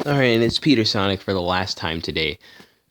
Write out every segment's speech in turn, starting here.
Alright, and it's Peter Sonic for the last time today.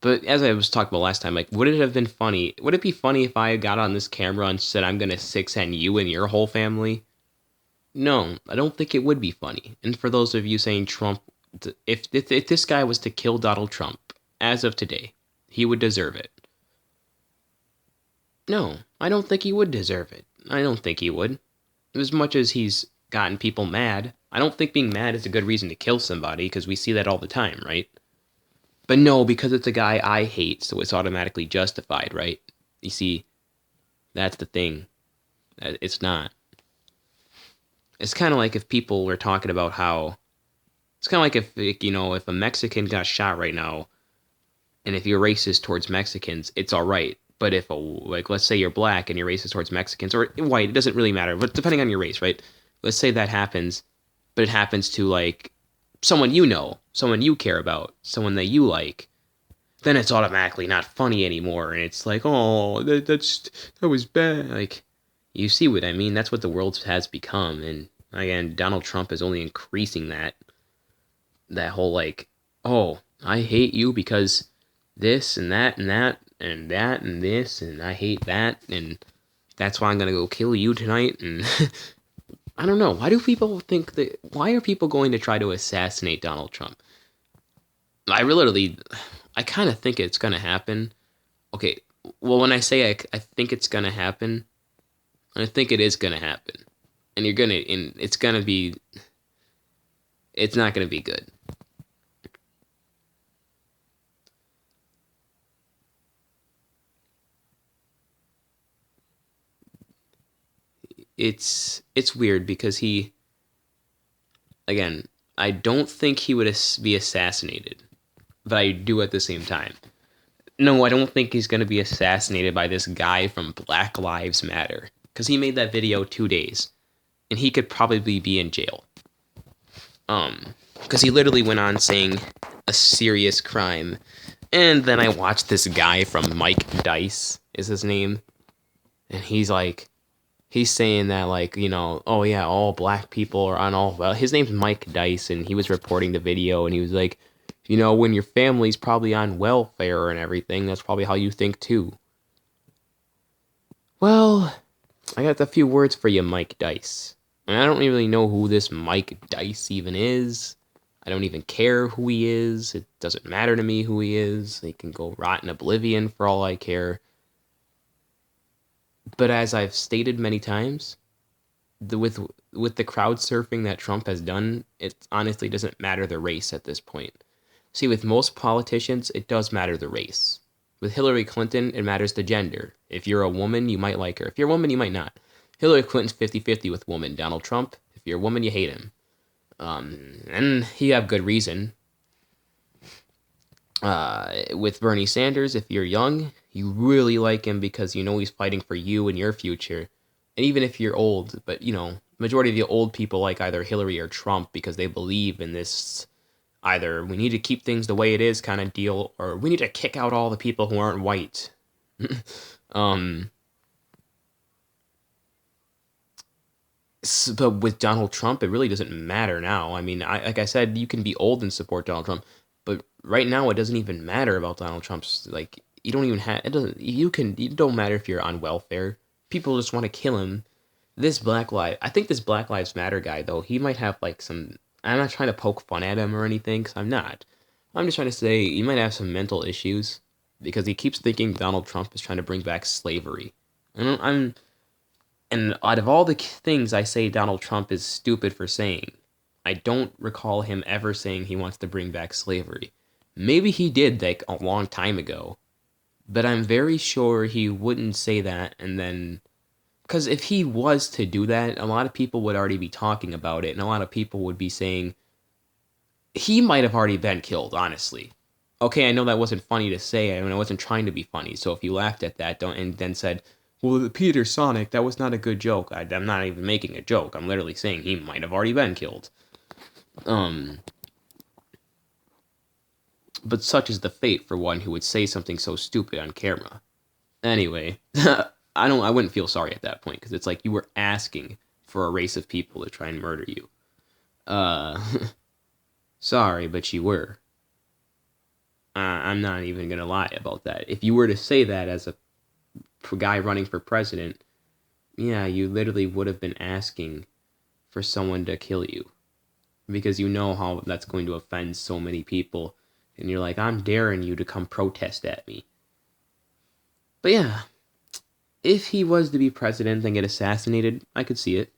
But as I was talking about last time, like, would it have been funny? Would it be funny if I got on this camera and said I'm gonna 6N you and your whole family? No, I don't think it would be funny. And for those of you saying Trump, if this guy was to kill Donald Trump, as of today, he would deserve it. No, I don't think he would deserve it. I don't think he would. As much as he's gotten people mad, I don't think being mad is a good reason to kill somebody, because we see that all the time, right? But no, because it's a guy I hate, so it's automatically justified, right? You see, that's the thing. It's not. It's kind of like if people were talking about how. It's kind of like if a Mexican got shot right now, and if you're racist towards Mexicans, it's all right. But if let's say you're black and you're racist towards Mexicans or white, it doesn't really matter. But depending on your race, right? Let's say that happens, but it happens to like someone you know, someone you care about, someone that you like, then it's automatically not funny anymore, and it's like, oh, that was bad. Like, you see what I mean? That's what the world has become, and again, Donald Trump is only increasing that whole like, oh, I hate you because this and that and that and that and this, and I hate that, and that's why I'm gonna go kill you tonight, and I don't know. Why do people think that? Why are people going to try to assassinate Donald Trump? I kind of think it's gonna happen. Okay, well, when I say I think it's gonna happen, I think it is gonna happen, and it's not gonna be good. It's weird because again, I don't think he would be assassinated, but I do at the same time. No, I don't think he's gonna be assassinated by this guy from Black Lives Matter because he made that video 2 days, and he could probably be in jail. Because he literally went on saying a serious crime, and then I watched this guy from Mike Dice is his name, and he's saying that like, oh yeah, all black people are on all, well, his name's Mike Dice, and he was reporting the video, and he was like, when your family's probably on welfare and everything, that's probably how you think too. Well, I got a few words for you, Mike Dice. I don't really know who this Mike Dice even is. I don't even care who he is. It doesn't matter to me who he is. He can go rot in oblivion for all I care. But as I've stated many times, with the crowd surfing that Trump has done, it honestly doesn't matter the race at this point. See, with most politicians, it does matter the race. With Hillary Clinton, it matters the gender. If you're a woman, you might like her. If you're a woman, you might not. Hillary Clinton's 50-50 with women. Donald Trump, if you're a woman, you hate him. And you have good reason. With Bernie Sanders, if you're young, you really like him because you know he's fighting for you and your future. And even if you're old, but majority of the old people like either Hillary or Trump because they believe in this either we need to keep things the way it is kind of deal, or we need to kick out all the people who aren't white. um, but with Donald Trump, it really doesn't matter now. I mean, like I said, you can be old and support Donald Trump, but right now it doesn't even matter about Donald Trump's like you don't even have it doesn't you can it don't matter if you're on welfare. People just want to kill him. I think this Black Lives Matter guy though, he might have like some. I'm not trying to poke fun at him or anything, because I'm not. I'm just trying to say he might have some mental issues because he keeps thinking Donald Trump is trying to bring back slavery. And out of all the things I say Donald Trump is stupid for saying, I don't recall him ever saying he wants to bring back slavery. Maybe he did like a long time ago, but I'm very sure he wouldn't say that and then. Because if he was to do that, a lot of people would already be talking about it, and a lot of people would be saying he might have already been killed, honestly. Okay, I know that wasn't funny to say. I mean, I wasn't trying to be funny. So if you laughed at that and then said, well, Peter Sonic, that was not a good joke. I'm not even making a joke. I'm literally saying he might have already been killed. But such is the fate for one who would say something so stupid on camera. Anyway, I wouldn't feel sorry at that point because it's like you were asking for a race of people to try and murder you. Sorry, but you were. I'm not even gonna lie about that. If you were to say that as a guy running for president, yeah, you literally would have been asking for someone to kill you because you know how that's going to offend so many people. And you're like, I'm daring you to come protest at me. But yeah, if he was to be president and get assassinated, I could see it.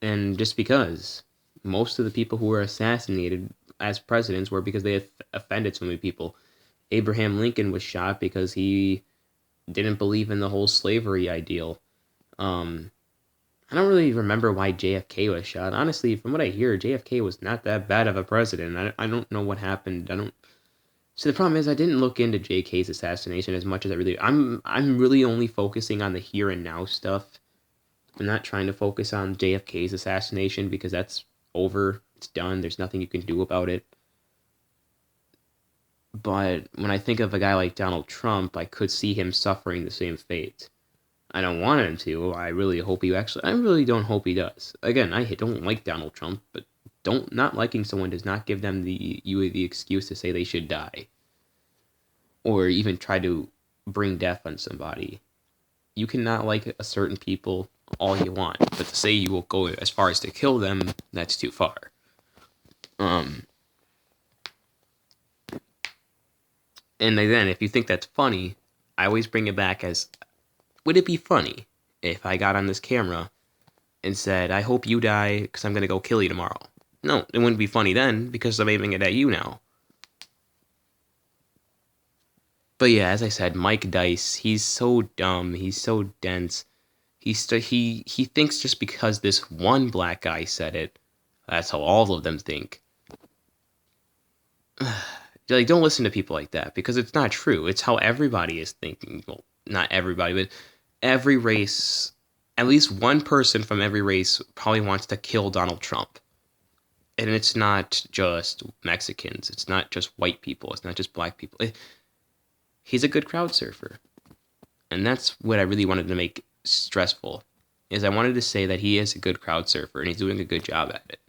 And just because most of the people who were assassinated as presidents were because they offended so many people. Abraham Lincoln was shot because he didn't believe in the whole slavery ideal. I don't really remember why JFK was shot. Honestly, from what I hear, JFK was not that bad of a president. I don't know what happened. I don't. So the problem is, I didn't look into JFK's assassination as much as I really. I'm really only focusing on the here and now stuff. I'm not trying to focus on JFK's assassination because that's over. It's done. There's nothing you can do about it. But when I think of a guy like Donald Trump, I could see him suffering the same fate. I don't want him to. I really hope he actually. I really don't hope he does. Again, I don't like Donald Trump, but don't not liking someone does not give them the excuse to say they should die, or even try to bring death on somebody. You cannot like a certain people all you want, but to say you will go as far as to kill them, that's too far. And then if you think that's funny, I always bring it back as, would it be funny if I got on this camera and said, I hope you die because I'm going to go kill you tomorrow? No, it wouldn't be funny then because I'm aiming it at you now. But yeah, as I said, Mike Dice, he's so dumb. He's so dense. He thinks just because this one black guy said it, that's how all of them think. Like, don't listen to people like that because it's not true. It's how everybody is thinking. Well, not everybody, but every race, at least one person from every race probably wants to kill Donald Trump. And it's not just Mexicans. It's not just white people. It's not just black people. He's a good crowd surfer. And that's what I really wanted to make stressful, is I wanted to say that he is a good crowd surfer and he's doing a good job at it.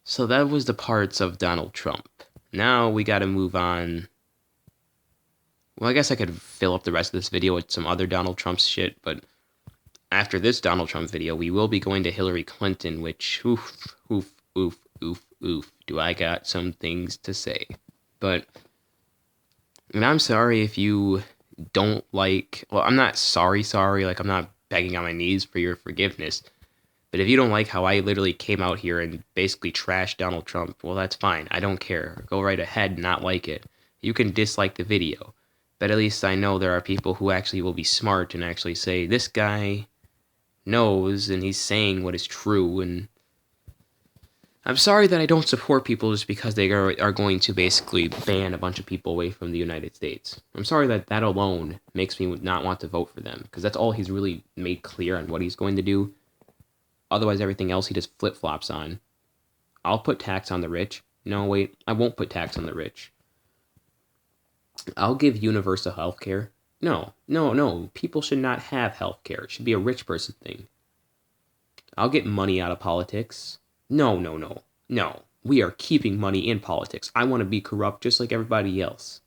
So that was the parts of Donald Trump. Now we got to move on. Well, I guess I could fill up the rest of this video with some other Donald Trump shit, but after this Donald Trump video, we will be going to Hillary Clinton, which, oof, do I got some things to say. But, and I'm sorry if you don't like, well, I'm not sorry, like, I'm not begging on my knees for your forgiveness. But if you don't like how I literally came out here and basically trashed Donald Trump, well, that's fine. I don't care. Go right ahead and not like it. You can dislike the video. But at least I know there are people who actually will be smart and actually say, this guy knows and he's saying what is true. And I'm sorry that I don't support people just because they are going to basically ban a bunch of people away from the United States. I'm sorry that that alone makes me not want to vote for them, because that's all he's really made clear on what he's going to do. Otherwise, everything else he just flip-flops on. I'll put tax on the rich. No, wait, I won't put tax on the rich. I'll give universal health care. No. People should not have health care. It should be a rich person thing. I'll get money out of politics. No. We are keeping money in politics. I want to be corrupt just like everybody else.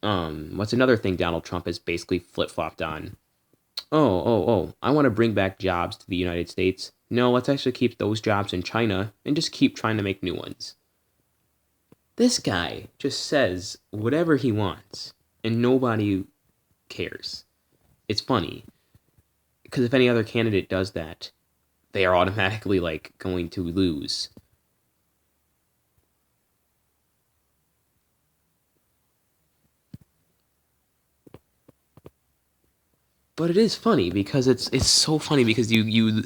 What's another thing Donald Trump has basically flip-flopped on? Oh, I want to bring back jobs to the United States. No, let's actually keep those jobs in China and just keep trying to make new ones. This guy just says whatever he wants and nobody cares. It's funny, because if any other candidate does that, they are automatically, like, going to lose. But it is funny because it's so funny because you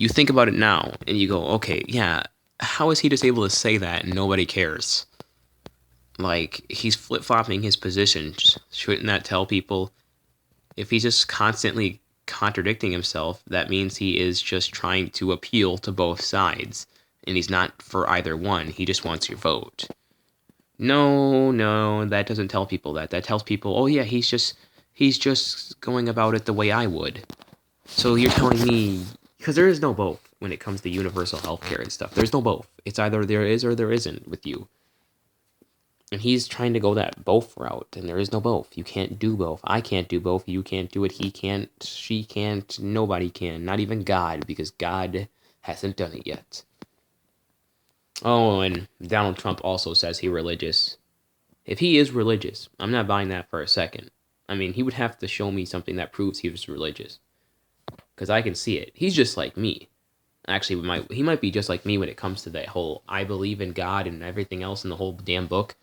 think about it now and you go, okay, yeah, how is he just able to say that and nobody cares? Like, he's flip-flopping his position. Shouldn't that tell people? If he's just constantly contradicting himself, that means he is just trying to appeal to both sides, and he's not for either one. He just wants your vote. No, that doesn't tell people that. That tells people, oh yeah, he's just going about it the way I would. So you're telling me, because there is no both. when it comes to universal healthcare and stuff. There's no both. It's either there is or there isn't with you. And he's trying to go that both route, and there is no both. You can't do both. I can't do both. You can't do it. He can't. She can't. Nobody can. Not even God, because God hasn't done it yet. Oh, and Donald Trump also says he's religious. If he is religious, I'm not buying that for a second. I mean, he would have to show me something that proves he was religious. Because I can see it. He's just like me. Actually, he might be just like me when it comes to that whole I believe in God and everything else in the whole damn book.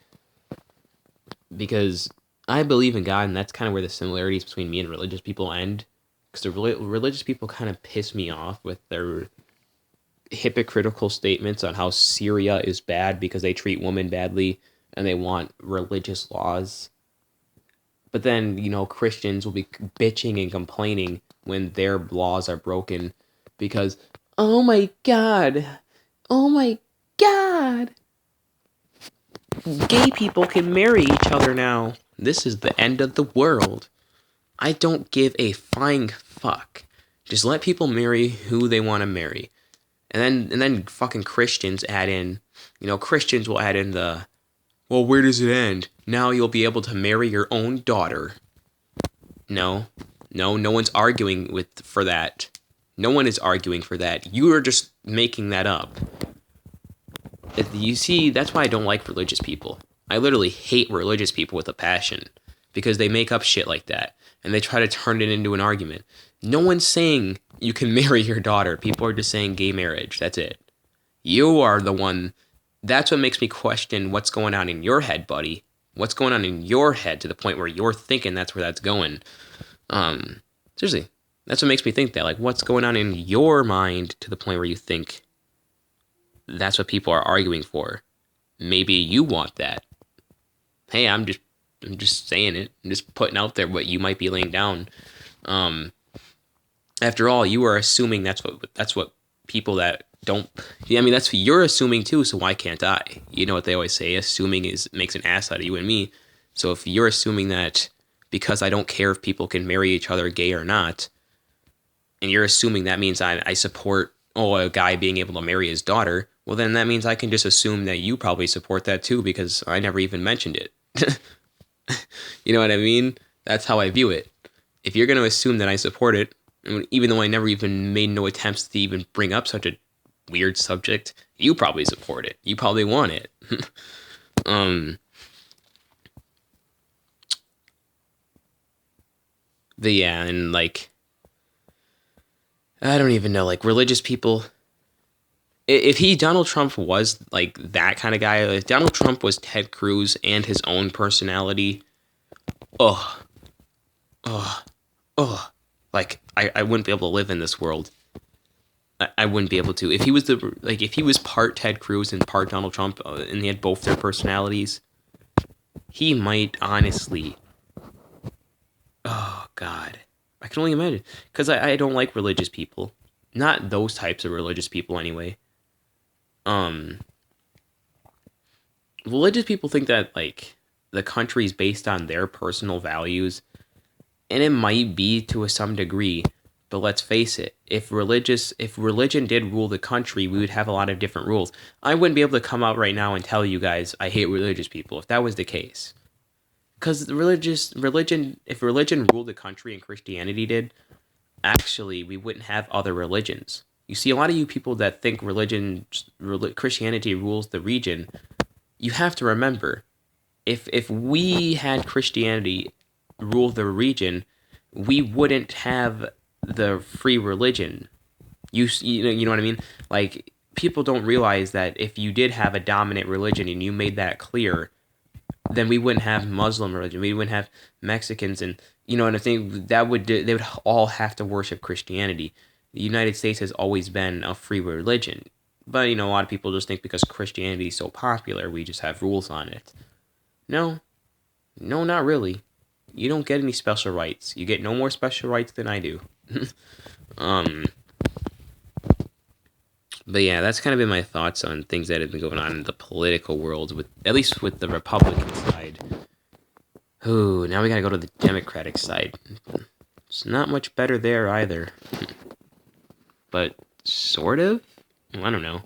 Because I believe in God, and that's kind of where the similarities between me and religious people end. Because the religious people kind of piss me off with their hypocritical statements on how Syria is bad because they treat women badly and they want religious laws. But then, Christians will be bitching and complaining when their laws are broken because, oh my God, gay people can marry each other now. This is the end of the world. I don't give a flying fuck. Just let people marry who they want to marry. And then fucking Christians add in, Christians will add in the, well, where does it end? Now you'll be able to marry your own daughter. No one's arguing for that. No one is arguing for that. You are just making that up. You see, that's why I don't like religious people. I literally hate religious people with a passion because they make up shit like that and they try to turn it into an argument. No one's saying you can marry your daughter. People are just saying gay marriage. That's it. You are the one. That's what makes me question what's going on in your head, buddy. What's going on in your head to the point where you're thinking that's where that's going. Seriously, that's what makes me think that. Like, what's going on in your mind to the point where you think that's what people are arguing for? Maybe you want that. Hey, I'm just saying it. I'm just putting out there what you might be laying down. After all, you are assuming that's what people that don't. I mean, that's what you're assuming too. So why can't I? You know what they always say: assuming makes an ass out of you and me. So if you're assuming that because I don't care if people can marry each other, gay or not, and you're assuming that means I support a guy being able to marry his daughter, well then that means I can just assume that you probably support that too because I never even mentioned it. You know what I mean? That's how I view it. If you're going to assume that I support it, even though I never even made no attempts to even bring up such a weird subject, you probably support it. You probably want it. But yeah, and like, I don't even know, like religious people. If Donald Trump was like that kind of guy, if Donald Trump was Ted Cruz and his own personality, like I wouldn't be able to live in this world. I wouldn't be able to. If he was part Ted Cruz and part Donald Trump, and they had both their personalities, he might honestly. Oh God, I can only imagine because I don't like religious people, not those types of religious people anyway. Religious people think that like the country's based on their personal values, and it might be to some degree, but let's face it, if religion did rule the country, we would have a lot of different rules. I wouldn't be able to come out right now and tell you guys I hate religious people if that was the case. Because if religion ruled the country and Christianity did, actually we wouldn't have other religions. You see, a lot of you people that think Christianity rules the region, you have to remember, if we had Christianity rule the region, we wouldn't have the free religion. You know what I mean? Like, people don't realize that if you did have a dominant religion and you made that clear, then we wouldn't have Muslim religion. We wouldn't have Mexicans, and and I think they would all have to worship Christianity. The United States has always been a free religion, but a lot of people just think because Christianity is so popular, we just have rules on it. No, not really. You don't get any special rights. You get no more special rights than I do. But yeah, that's kind of been my thoughts on things that have been going on in the political world, at least with the Republican side. Ooh, now we gotta go to the Democratic side. It's not much better there either. But Sort of? I don't know.